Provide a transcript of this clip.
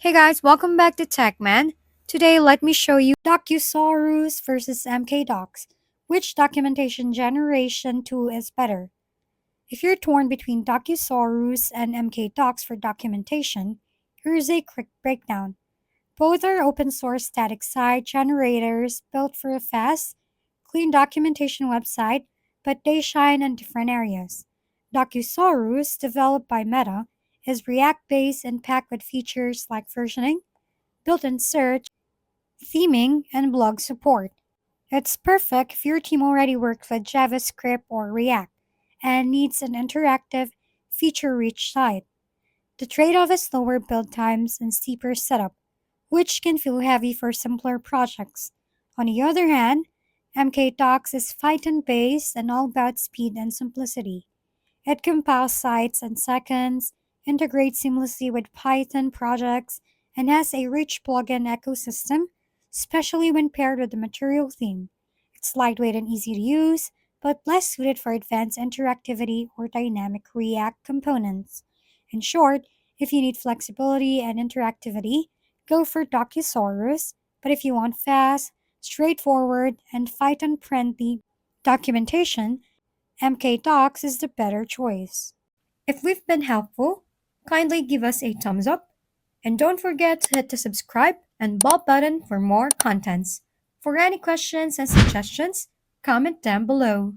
Hey guys, welcome back to TechMan. Today, let me show you Docusaurus versus MkDocs. Which documentation generation tool is better? If you're torn between Docusaurus and MkDocs for documentation, here's a quick breakdown. Both are open source static site generators built for a fast, clean documentation website, but they shine in different areas. Docusaurus, developed by Meta, is React based and packed with features like versioning, built in search, theming, and blog support. It's perfect if your team already works with JavaScript or React and needs an interactive, feature rich site. The trade off is slower build times and steeper setup, which can feel heavy for simpler projects. On the other hand, MkDocs is Python based and all about speed and simplicity. It compiles sites in seconds, integrates seamlessly with Python projects, and has a rich plugin ecosystem, especially when paired with the material theme. It's lightweight and easy to use, but less suited for advanced interactivity or dynamic React components. In short, if you need flexibility and interactivity, go for Docusaurus, but if you want fast, straightforward, and Python friendly documentation, MkDocs is the better choice. If we've been helpful, kindly give us a thumbs up and don't forget to hit the subscribe and bell button for more contents. For any questions and suggestions, comment down below.